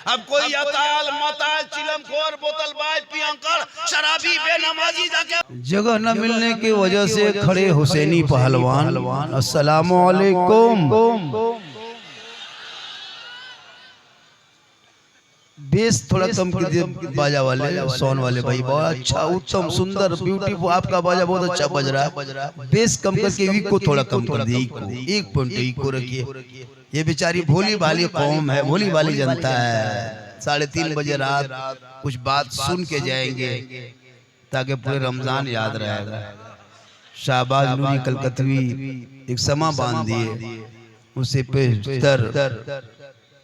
अब कोई अताल मताल चिलमखोर बोतलबाज पियंकर शराबी बेनमाजी जाके जगह न मिलने की वजह से खड़े हुसैनी पहलवान। अस्सलामु अलैकुम। बेस थोड़ा कम कीजिए बाजा वाले, सोन वाले भाई। बहुत अच्छा, उत्तम, सुंदर, ब्यूटीफुल आपका बाजा बहुत अच्छा बज रहा है। बेस कम करके वीक को थोड़ा कम कर दिए, एक पॉइंट को रखिए। ये बेचारी भोली भाली कौम है, भोली भाली जनता है। 3:30 बजे रात कुछ बात सुन के जाएंगे ताकि पूरे रमजान याद रहेगा। शाहबाज नूरी कलकतवी एक समा बांध दिए, उसे पे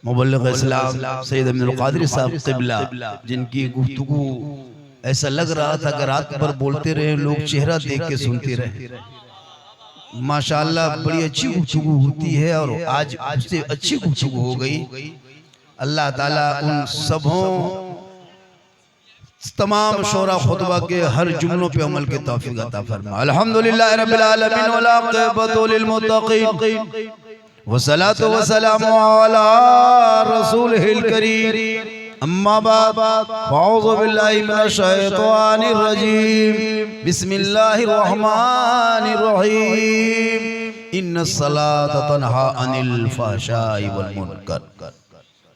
मुबल्लिग इस्लाम सैयद अब्दुल कादिर साहब क़िबला, जिनकी गुफ्तगू ऐसा लग रहा था कि रात भर बोलते रहे, लोग चेहरा देख के सुनते रहे। माशाअल्लाह बड़ी अच्छी गुफ्तगू होती है और आज से अच्छी गुफ्तगू हो गई। अल्लाह ताला उन सबों तमाम शोरा खुतबा के हर जुमलों पे अमल के तौफीक अता फरमा। अल्हम्दुलिल्लाह रब्बिल आलमीन वल आक़िबतु लिल मुत्तक़ीन वस्सलातु वस्सलामु अला रसूलिहिल करीम। अम्मा बाद अऊज़ु बिल्लाहि मिनश शैतानिर रजीम। बिस्मिल्लाहिर रहमानिर रहीम। इन्नस सलाता तन्हा अनिल फ़हशाइ वल मुनकर।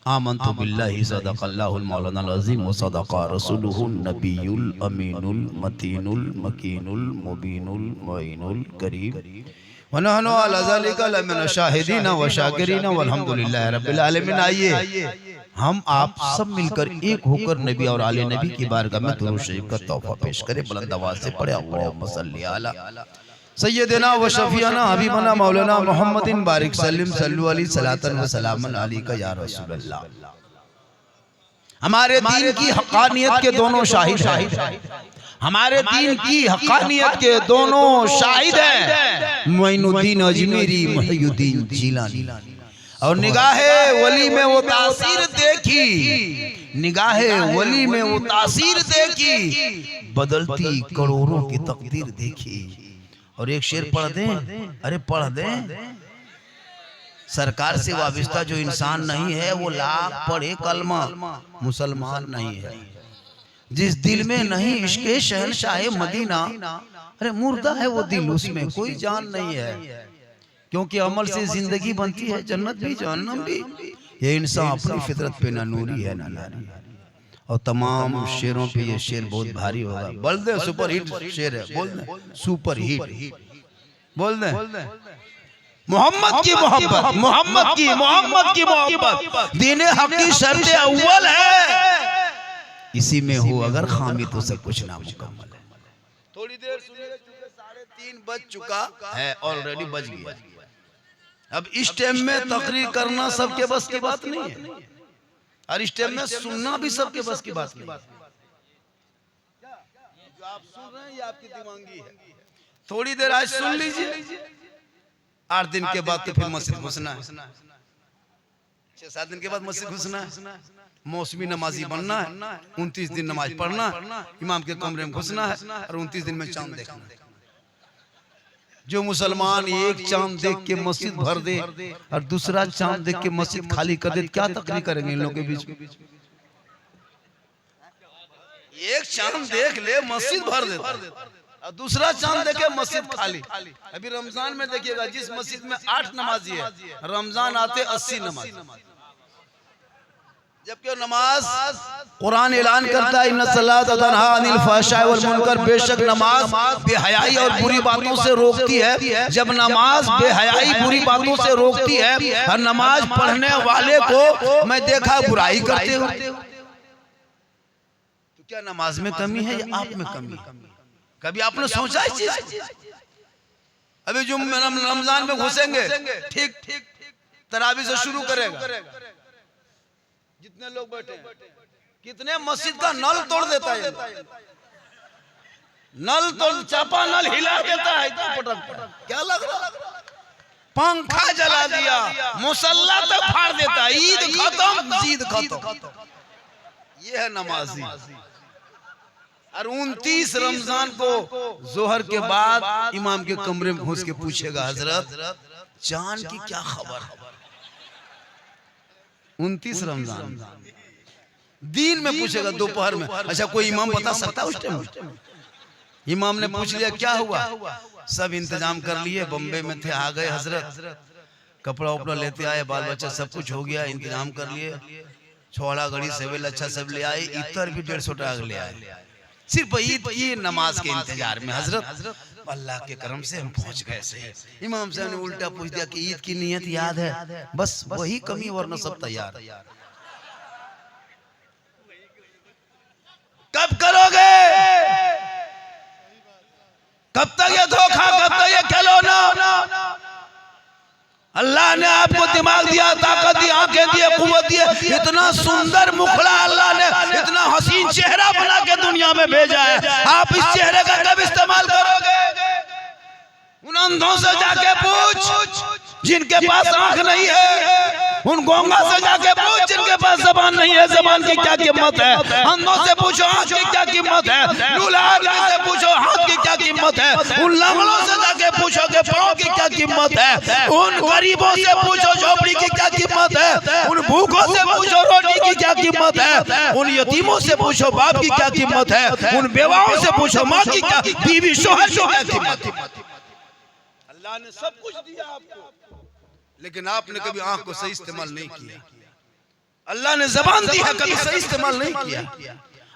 आमन्तु बिल्लाहि सदक़ल्लाहुल मौलानाल अज़ीम व सदक़ा रसूलुहुन नबियुल अमीनुल मतीनुल मकीनुल मुबीनुल मुईनुल करीम वनहनु अला ज़ालिका लमिन शाहिदीन व शाकिरीन वल्हम्दुलिल्लाहि रब्बिल आलमीन। आइए हम आप सब मिलकर एक होकर नबी और आले नबी की बारगाह में दुरूद शरीफ का तोहफा पेश करें। बुलंद आवाज से पढ़े अल्लाहुम्मा सल्ली अला सय्यदिना व शफीअना हबीबना मौलाना मुहम्मदिन बारिक सल्लिम सल्लु अलैहि सलातन व सलामन अलैका या रसूल अल्लाह। हमारे दीन की हक़ानियत के दोनों शाहिद हैं, हमारे दीन की हक़ानियत के दोनों शाहिद हैं, मोइनुद्दीन अजमेरी, मुहियुद्दीन जिलानी। और निगाहे वली में वो तासीर देखी, निगाहे वली में वो तासीर देखी, बदलती करोड़ों की तकदीर देखी। और एक शेर पढ़ दें, अरे पढ़ दें। सरकार से वाबिस्ता जो इंसान नहीं है वो लाख पढ़े कलमा मुसलमान नहीं है। जिस दिल में नहीं इश्क़े शहंशाहे मदीना, अरे मुर्दा है वो दिल, उसमें कोई जान नहीं है। क्योंकि अमल से जिंदगी बनती है, जन्नत भी जहन्नम भी। ये इंसान अपनी फितरत पे ना नूरी है ना नारी। और तमाम शेरों पे ये शेर बहुत भारी होगा। बोल दे, सुपर हिट शेर है, बोल दे सुपर हिट, बोल दे। मोहम्मद की मोहब्बत, मोहम्मद की मोहब्बत दीन हक की शर्त अव्वल है। इसी में हो अगर खामी तो सब कुछ नामुकम्मल है। थोड़ी देर सुनिए, 3:30 बज चुका है, ऑलरेडी बज गया। अब इस टाइम में तकरीर करना सबके बस की बात नहीं है, और इस टाइम में सुनना भी सबके बस की बात नहीं है। जो आप सुन रहे हैं ये आपकी दिमागी है। थोड़ी देर आज सुन लीजिए, 8 दिन के बाद तो फिर मस्जिद घुसना है, 6-7 दिन के बाद मस्जिद घुसना है, मौसमी नमाजी बनना है, 29 दिन नमाज पढ़ना है, इमाम के कमरे में घुसना है, और 29 दिन में चांद देखना है। जो मुसलमान एक चांद देख के मस्जिद भर दे और दूसरा चांद देख के मस्जिद खाली कर दे, क्या तकरीर करेंगे इन लोगों के बीच में? एक चांद देख ले मस्जिद भर दे और दूसरा चांद देखे मस्जिद खाली। अभी रमजान में देखिएगा, जिस मस्जिद में 8 नमाजी है, रमजान आते 80 नमाजी। जबकि नमाज कुरान ऐलान करता है इन्ना सलाता तन्हा अनिल फ़हशाइ वल मुनकर, बेशक नमाज बेहयाई और बुरी बातों से रोकती है। जब नमाज बेहयाई बुरी बातों से रोकती है और नमाज पढ़ने वाले को मैं देखा बुराई करते हो, तो क्या नमाज में कमी है या आप में कमी है? कभी आपने सोचा इस चीज? अभी जो रमजान में घुसेंगे, ठीक तरावी से शुरू करेगा, जितने लोग बैठे हैं, कितने मस्जिद का नल तोड़ देता है, नल तोड़, चापा नल हिला देता है, क्या लग रहा? पंखा जला दिया, मुसल्ला तक फाड़ देता है। ईद खत्म, जीद खत्म। ये है नमाजी। और 29 रमजान को जोहर के बाद इमाम के कमरे में घुस के पूछेगा, हजरत चांद की क्या खबर है? 29 रमजान दिन में पूछेगा दोपहर में। अच्छा कोई इमाम बता सकता उस टाइम? इमाम ने पूछ लिया क्या हुआ, सब इंतजाम कर लिए, बम्बे में थे, आ गए हजरत, कपड़ा उपड़ा लेते आए, बाल बच्चा सब कुछ हो गया, इंतजाम कर लिए, छोड़ा घड़ी सेवेल अच्छा सब ले आए, इतर भी 150 टाका ले आए, सिर्फ ईद की नमाज के इंतजार में। हजरत अल्लाह के करम से हम पहुंच गए सही। इमाम साहब ने उल्टा पूछ दिया कि ईद की नियत याद है? बस वही कमी, वरना सब तैयार। कब करोगे? कब तक ये धोखा, कब तक ये खिलौना? अल्लाह ने आपको दिमाग दिया, ताकत दी, आंखें दी, कुव्वत दी, इतना सुंदर मुखड़ा अल्लाह ने, इतना हसीन चेहरा बना के दुनिया में भेजा है। आप इस चेहरे का कब इस्तेमाल करोगे? उन अंधों से जाके पूछ जिनके पास आंख नहीं है, उन गूंगा से जाके पूछ जिनके पास जबान नहीं है, जबान की क्या कीमत है। अंधों से पूछो आंख की क्या कीमत है, लूला आदमी से पूछो हाथ की क्या कीमत है, उन लंगड़ों से जाके पूछो कि पाँव की क्या कीमत है, उन गरीबों से पूछो झोपड़ी की क्या कीमत है, उन भूखों से पूछो रोटी की क्या कीमत है, उन यतीमों से पूछो बाप की क्या कीमत है, उन बेवाओं से पूछो माँ की क्या, बीवी शोहर की क्या कीमत है। अल्लाह ने सब कुछ दिया आपको, लेकिन आपने कभी आंख को सही इस्तेमाल नहीं किया। अल्लाह ने जबान दी है, कभी सही इस्तेमाल नहीं किया।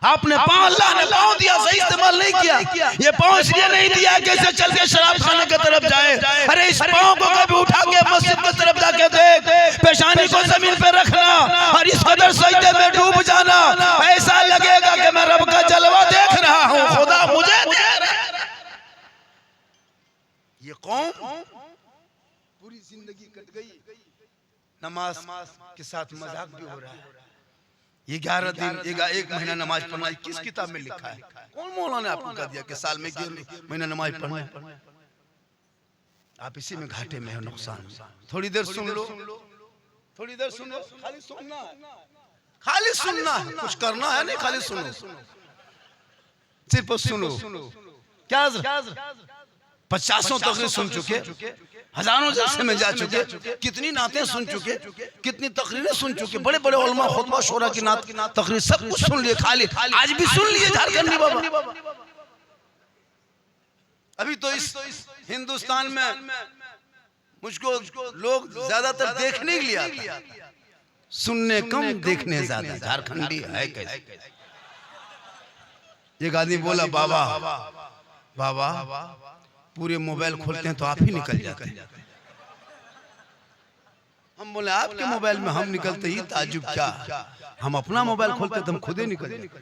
आपने पाँव, अल्लाह ने पाँव दिया, सही इस्तेमाल नहीं किया। ये पाँव इसलिए नहीं दिया कि इसे चल के शराब खाने की तरफ जाए। अरे इस पाँव को कभी उठा के मस्जिद की तरफ जाके देख, पेशानी को जमीन पे रखना और इस कदर सजदे में डूब जाना, ऐसा लगेगा कि मैं रब का जलवा देख रहा हूँ, खुदा मुझे देख रहा है। ये कौम पूरी जिंदगी कट गई, नमाज के साथ मजाक भी हो रहा है। ये 11 दिन, एक महीना नमाज पढ़ना किस किताब में लिखा है? कौन मौलाना ने आपको कह दिया कि साल में 11 महीना नमाज पढ़ना? आप इसी में घाटे में हो, नुकसान। थोड़ी देर सुन लो, थोड़ी देर सुनो, खाली सुनना है, खाली सुनना है, कुछ करना है नहीं, खाली सुनो, सिर्फ सुनो। क्या 50 तकरीर सुन चुके, हजारों जलसे में जा चुके, कितनी नातें सुन चुके, कितनी तकरीरें सुन चुके, बड़े बड़े उलमा खुतबा शोरा की नात तकरीर सब कुछ सुन लिए, खाली आज भी सुन लिए झारखंडी बाबा। अभी तो इस हिंदुस्तान में मुझको लोग ज्यादातर देखने के लिए, सुनने कम देखने ज्यादा। झारखंडी है कैसे? एक आदमी बोला बाबा बाबा पूरे मोबाइल खोलते हैं तो आप ही निकल जाते हैं। हम बोले आपके मोबाइल में हम निकलते ही ताजुब क्या, हम अपना मोबाइल खोलते तो हम खुद ही निकल जाते।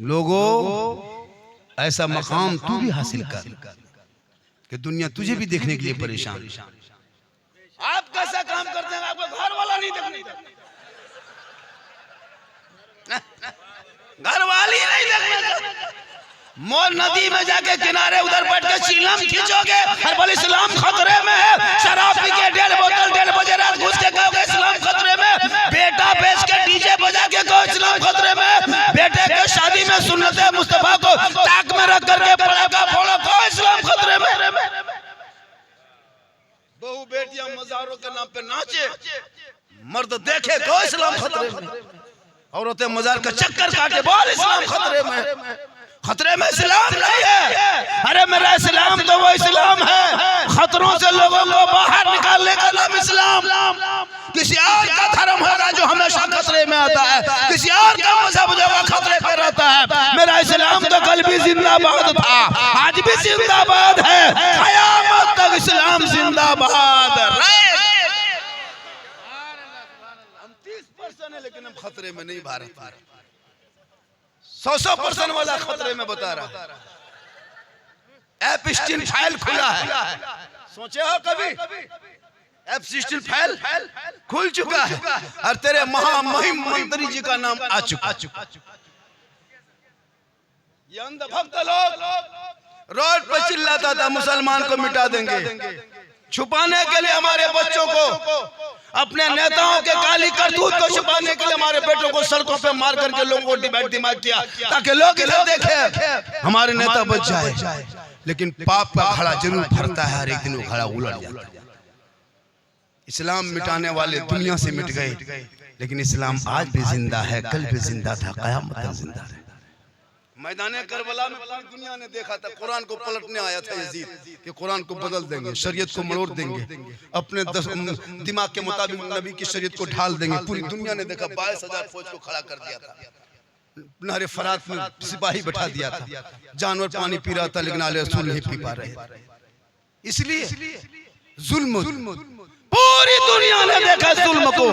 लोगों ऐसा मकाम तू भी हासिल कर कि दुनिया तुझे भी देखने के लिए परेशान। आप कैसा काम करते हैं, आपको घर वाला नहीं देखने, घर वाली नहीं देखने। मोर नदी में जाके किनारे उधर बैठ के चिलम खींचोगे और बोले इस्लाम खतरे में है, शराब पी के 1:30 बजे रात घुस के कहोगे इस्लाम खतरे में, बेटा बेच के डीजे बजा के कहो इस्लाम खतरे में, बेटे के शादी में सुन्नते मुस्तफा को ताक में रख करके पड़ाका फोड़ो कहो इस्लाम खतरे में। बहू बेटियां मजारों के नाम पे नाचे, मर्द देखे कहो इस्लाम खतरे में, औरतें मजार का चक्कर काटे बोल इस्लाम खतरे में। खतरे में इस्लाम नहीं है। अरे मेरा इस्लाम तो वो इस्लाम है, खतरों से लोगों को बाहर निकालने का नाम इस्लाम। किसी और का धर्म होगा जो हमेशा खतरे में आता है, किसी और का मजहब जो खतरे पे रहता है। मेरा इस्लाम तो कल भी जिंदाबाद था, आज भी जिंदाबाद है, क़यामत तक इस्लाम जिंदाबाद रहेगा। हम 30% है लेकिन हम खतरे में नहीं, भारत 100% वाला खतरे में बता रहा। Epstein फाइल खुला है, सोचे हो कभी? Epstein फाइल खुल चुका है और तेरे महामहिम मंत्री जी का नाम आ चुका। ये अंधभक्त लोग रोड पे चिल्लाता था मुसलमान को मिटा देंगे, छुपाने के लिए हमारे बच्चों को, अपने नेताओं के काली करतूत को छुपाने के लिए हमारे बेटों को सड़कों पे मार करके लोगों को डिबेट दिमाग किया ताकि लोग इधर देखें हमारे नेता बच जाए। लेकिन पाप का घड़ा जरूर भरता है, हर एक दिन वो घड़ा उलट जाता है। इस्लाम मिटाने वाले दुनिया से मिट गए, लेकिन इस्लाम आज भी जिंदा है, कल भी जिंदा था, क़यामत तक जिंदा है। मैदान करबला में पूरी दुनिया ने देखा था, कुरान को पलटने आया था यजीद कि कुरान को बदल देंगे, शरीयत को मरोड़ देंगे, अपने दिमाग के मुताबिक नबी की शरीयत को ढाल देंगे। पूरी दुनिया ने देखा, 22,000 फौज को खड़ा कर दिया था, नहरे फरात में सिपाही बैठा दिया था, जानवर पानी पी रहा था लेकिन आले रसूल नहीं पी पा रहे। इसलिए जुल्म पूरी दुनिया ने देखा जुल्म को।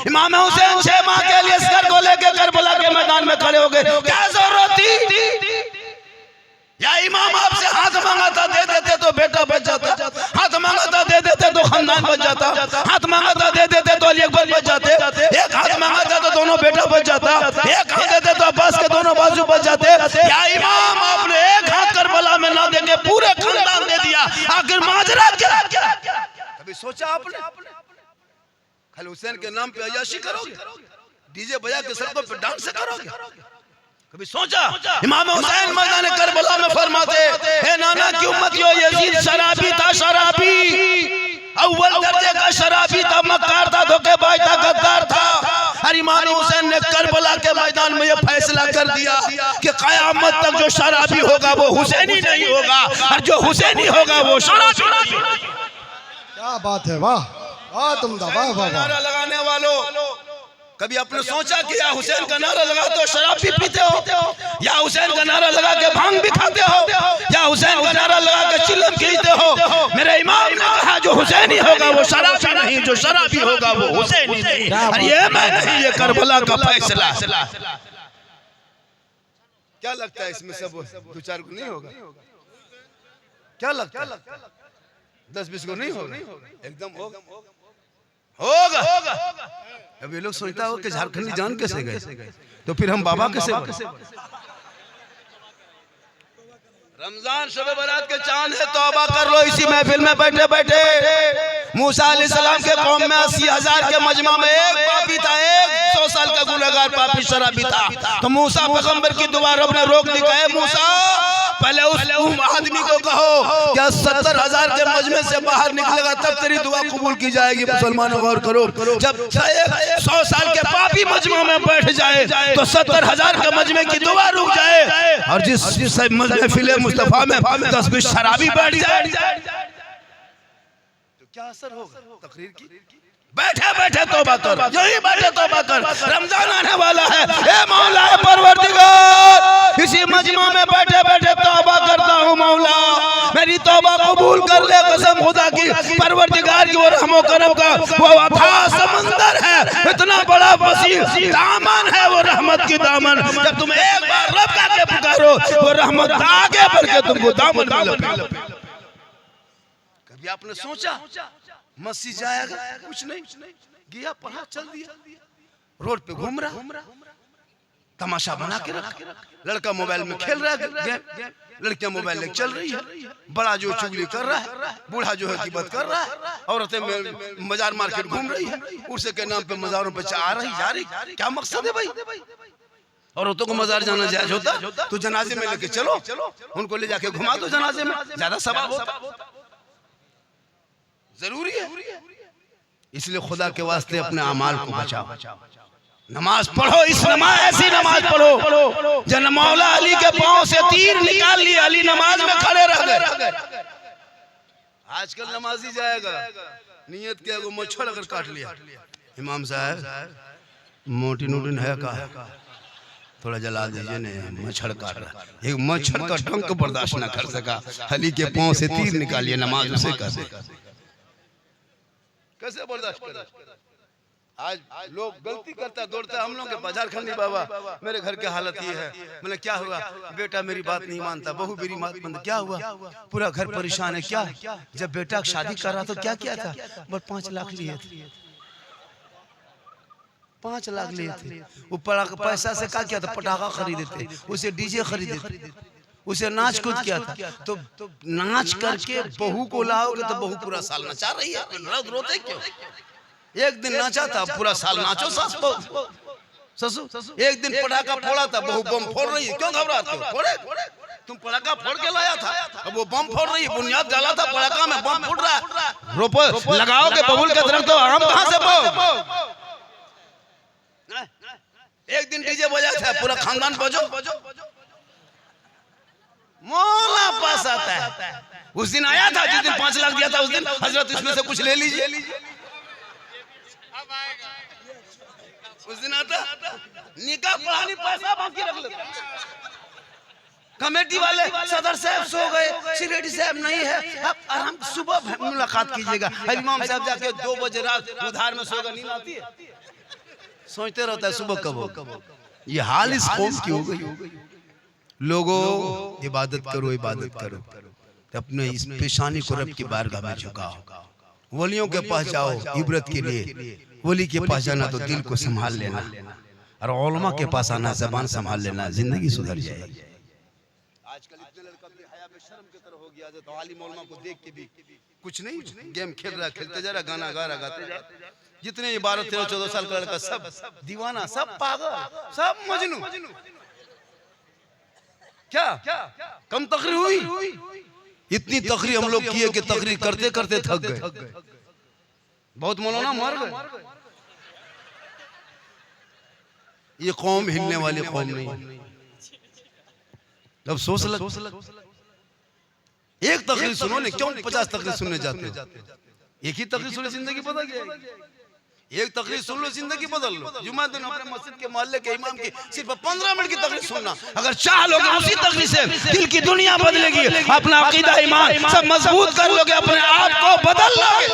इमाम हुसैन 6 माह के लिए सर को लेकर करबला के मैदान में खड़े हो गए। क्या जरूरत थी? या इमाम आपसे हाथ मांगा था, दे देते तो बेटा बच जाता, हाथ मांगा था दे देते तो खानदान बच जाता, हाथ मांगा था दे देते तो अली अकबर बच जाते, एक हाथ मांगा था तो दोनों बेटा बच जाता, एक हाथ देते तो अब्बास के दोनों बाजू बच जाते। या इमाम आपने एक हाथ करबला में ना देके पूरे खानदान दे दिया, आखिर माजरा क्या? कभी सोचा आपने? खाली हुसैन के नाम पे अय्याशी करोगे, डीजे बजा के सड़कों पे डांस करोगे? कभी सोचा? इमाम हुसैन मैदान करबला में फरमाते, हे नाना की उम्मतियों, यजीद शराबी था, शराबी, अव्वल दर्जे का शराबी था, मक्कार था, धोखेबाज था, गद्दार था। और इमाम हुसैन ने करबला के मैदान में यह फैसला कर दिया कि क़यामत तक जो शराबी होगा वो हुसैनी नहीं होगा, और जो हुसैनी होगा वो शराबी नहीं होगा। क्या बात है, वाह वाह, तुम वाह वाह। नारा लगाने वालों, कभी आपने सोचा कि या हुसैन का नारा लगाते हो शराब भी पीते हो, या हुसैन का नारा लगा के भांग भी खाते हो, या हुसैन का नारा लगा के चिल्लम खींचते हो? मेरे इमाम ने कहा जो हुसैनी होगा वो शराबी नहीं, जो शराबी होगा वो हुसैनी नहीं। और ये मैं नहीं, ये करबला का फैसला। क्या लगता है इसमें सब 2-4 को नहीं होगा? क्या लगता है? 10-20 को नहीं होगा? एकदम होगा। अब ये लोग सोचता हो कि झारखंडी जान कैसे गए, तो फिर हम बाबा कैसे बने? रमजान शब बारात के चांद है, तौबा कर लो इसी महफिल में बैठे बैठे। मूसा अलैहिस्सलाम के कौम में 80,000 के मजमा में एक पापी था, एक 100 साल का गुनहगार पापी शराबी था। तो मूसा पैगंबर की दुआ रब ने रोक दी, कहे मूसा पहले उस आदमी को कहो क्या 70,000 के मजमे से बाहर निकलेगा तब तेरी दुआ कबूल की जाएगी। मुसलमानों गौर करो, जब 100 साल के पापी मजमे में बैठ जाए तो 70,000 के मजमे की दुआ रुक जाए, और जिस महफिल मुस्तफा में 10-20 शराबी बैठ जाए तो क्या असर होगा तकरीर की? बैठे बैठे तौबा कर, यही बैठे तौबा कर, रमजान आने वाला है। ए मौला परवरदिगार, इसी मजमा में बैठे बैठे तौबा करता हूँ मौला, मेरी तौबा कबूल कर ले कसम खुदा की। परवरदिगार की वो रहमो करम का वो अथाह समंदर है, इतना बड़ा वसीह दामन है वो रहमत की दामन। जब तुम एक बार रब का के पुकारो वो रहमत आगे बढ़ के तुमको दामन में लपेटे। कभी आपने सोचा मस्जिद जाएगा? कुछ नहीं, गया पढ़ा चल दिया, रोड पे घूम रहा, तमाशा बना के रखा, लड़का मोबाइल में खेल रहा है, लड़कियां मोबाइल लेकर चल रही है, बड़ा जो चुगली कर रहा है, बूढ़ा जो है गिबत कर रहा है, औरतें बाजार मार्केट घूम रही है, उर्से के नाम पे मजारों पे आ रही जा रही। क्या मकसद है भाई? औरतों को मजार जाना जायज होता तो जनाजे में लेके चलो, उनको ले जाके घुमा दो जनाजे में, ज्यादा सवाब होता। जरूरी है, इसलिए खुदा के वास्ते अपने अमाल को बचाओ, नमाज पढ़ो, इस नमाज ऐसी नमाज पढ़ो जन मौला अली के पांव से तीर निकाल लिया, अली नमाज में खड़े रह गए। आजकल नमाजी जाएगा नियत किया वो मच्छर अगर काट लिया, इमाम साहब मोटी नोटिन है का थोड़ा जला दीजिए, नहीं मच्छर काट रहा, एक मच्छर का डंक बर्दाश्त न कर सका, अली के पांव से तीर निकालिए, नमाज उसे कैसे बर्दाश्त करे? आज लोग गलती करता दौड़ता, हम लोग के बाजार खंडी बाबा मेरे घर की हालत ये है, मैंने क्या हुआ? बेटा मेरी बात नहीं मानता, बहू मेरी बात मानता, क्या हुआ? पूरा घर परेशान है। क्या? जब बेटा शादी कर रहा तो क्या किया था? बस 5 लाख लिए थे, 5 लाख लिए थे। वो पैसा से क्या किया था? पटाखा खरीदे थे, उसे डीजे खरीदे थे, उसे नाच कूद किया था। तो नाच करके बहू को लाओगे तो बहू पूरा साल नचा रही है, रोते क्यों? एक दिन नाचा था, पूरा साल नाचो सास बहू ससुर। एक दिन पटाखा फोड़ा था, बहू बम फोड़ रही है, क्यों घबराते हो? फोड़े, तुम पटाखा फोड़ के लाया था, अब वो बम फोड़ रही है, बुनियाद डाला था पटाखा में, बम फूट रहा है। रोपो लगाओगे बबूल के दरख्त, आम कहां से पाओ? दिन डीजे बजाता है, पूरा खानदान बजो, मौला पास आता है। उस दिन आया था जिस दिन 5 लाख दिया था, उस दिन हजरत इसमें से कुछ ले लीजिए। उस दिन आता निकाह पढ़ानी पैसा बाकी रख लेता। कमेटी वाले सदर साहब सो गए, सिरेडी साहब नहीं है, आप आराम सुबह मुलाकात कीजिएगा। इमाम साहब जाके 2 बजे रात उधार में सोएगा, नींद आती है, सोचते रहता है सुबह कब हो। ये हाल इस कौम की हो गई। लोगों इबादत करो, इबादत करो, अपने इस पेशानी को रब की बारगाह में झुकाओ, वलियों के पास जाओ इबरत के लिए। वली के पास जाना तो दिल को संभाल लेना, और उलमा के पास आना ज़बान संभाल लेना, जिंदगी सुधर जाएगी। आजकल इतने लड़का भी हया बेशर्म की तरह हो गया है, तो आलिम उलमा को देख के भी कुछ नहीं, गेम खेल रहा, खेलते जा रहा, गाना गा रहा, गाते जा। जितने 12, 13, 14 साल का लड़का सब दीवाना, सब पागल, सब मजनू। क्या कम तकरीर हुई? इतनी तकरीर हम लोग किए कि तकरीर करते करते थक गए। बहुत मौलाना मर गए। ये कौम हिलने वाली कौम नहीं। अब सोच लग, एक तकरीर सुनो ने, क्यों 50 तकरीर सुनने जाते हो? एक ही तकरीर सुनो, जिंदगी बदल जाएगी। एक तकरीर सुन लो, जिंदगी बदल लो। जुम्मे दिन अपने मस्जिद के मोहल्ले के इमाम की सिर्फ 15 मिनट की तकरीर सुनना, अगर चाह लोगे उसी तकरीर से दिल की दुनिया बदलेगी। अपना अकीदा ईमान सब मजबूत कर लोगे, अपने आप को बदल लोगे।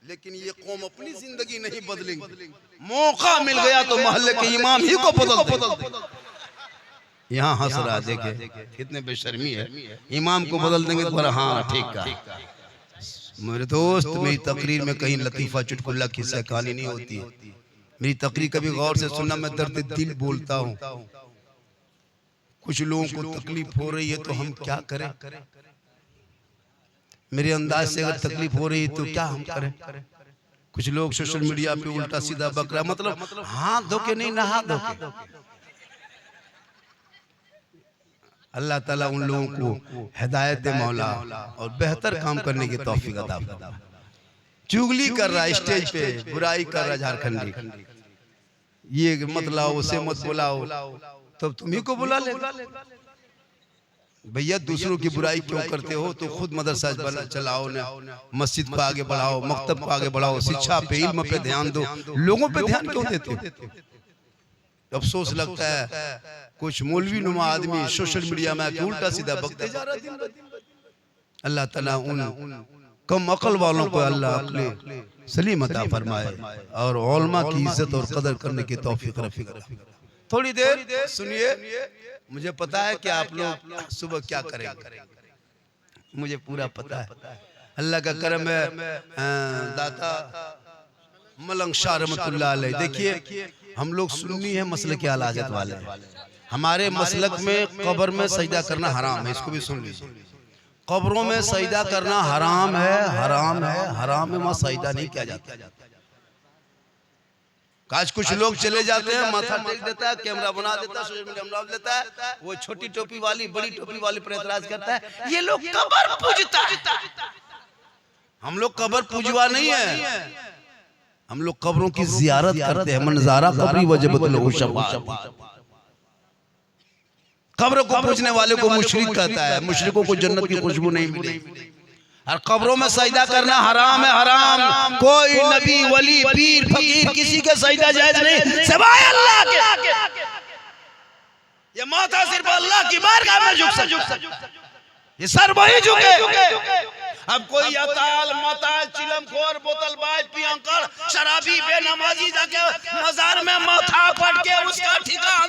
लेकिन ये कौम अपनी जिंदगी नहीं बदलेंगे। मौका मिल गया तो मोहल्ले के इमाम ही को बदल दे। यहाँ हंस रहा, देखे कितने बेशर्मी है। इमाम को बदल देंगे तो हाँ ठीक है। मेरे दोस्त, मेरी तकरीर में कहीं लतीफा, चुटकुला, किस्सा, कहानी नहीं होती है। मेरी तकरीर कभी गौर से सुनना, मैं दर्द दिल बोलता हूँ। कुछ लोगों को तकलीफ हो रही है तो हम क्या करें? मेरे अंदाज से अगर तकलीफ हो रही है तो क्या हम करें? कुछ लोग सोशल मीडिया पे उल्टा सीधा बकरा, मतलब हाथ धो के नहीं, नहा धो के। अल्लाह ताला उन लोगों को हिदायत मौला और बेहतर काम करने की तौफीक अता फरमाए। चुगली कर रहा है स्टेज पे, बुराई कर रहा झारखंडी, ये मत लाओ, उसे मत बुलाओ, तब तुम्ही को बुला ले। भैया दूसरों की बुराई क्यों करते हो? तो खुद मदरसा चलाओ ना, मस्जिद को आगे बढ़ाओ, मकतब को आगे बढ़ाओ, शिक्षा पे, इल्म पे ध्यान दो। लोगों पे ध्यान क्यों देते हो? अफसोस लगता है कुछ मौलवी नुमा आदमी सोशल मीडिया में उल्टा सीधा बकते जा रहा है। अल्लाह ताला उन कम अकल वालों को अल्लाह अक्ल सलीम अता फरमाए और उलमा की इज्जत और कदर करने की तौफीक रफीक। थोड़ी देर सुनिए, मुझे पता है कि आप लोग सुबह क्या करेंगे, मुझे पूरा पता है। अल्लाह का करम है, दाता मलंग शाह रहमतुल्लाह अलैह। देखिए, हम लोग सुन्नी है, मसलक के आला हज़रत वाले। हमारे मसलक में कब्र में सजदा करना हराम है, इसको भी सुन लीजिए। कब्रों में सजदा करना हराम है, हराम है, हराम है। वहाँ सजदा नहीं किया जाता। आज कुछ लोग चले जाते हैं, माथा टेक देता है, कैमरा बना देता है, सोशल मीडिया बना देता है, वो छोटी टोपी वाली बड़ी टोपी वाली पर एतराज करता है, ये लोग कब्र पूजता है। हम लोग कब्र पूजवा नहीं है, हम लोग कब्रों की जियारत करते हैं। मनज़ारा कब्री वजबत लहू शफ़ाअत। कब्र को पूजने वाले को मुशरिक कहता है, मुशरिकों को जन्नत की खुशबू नहीं मिलेगी। और कब्रों में सजदा करना हराम है, हराम। कोई नबी, वली, पीर, फकीर किसी के सजदा जायज नहीं सिवाय अल्लाह के। ये माथा सिर्फ अल्लाह की बारगाह में झुक सकता, ये सर वही झुके। अब कोई अताल, मताल, चिलमखोर, बोतलबाज, पियंकर, शराबी, बेनमाजी जाके मजार में माथा पट के उसका ठिकाना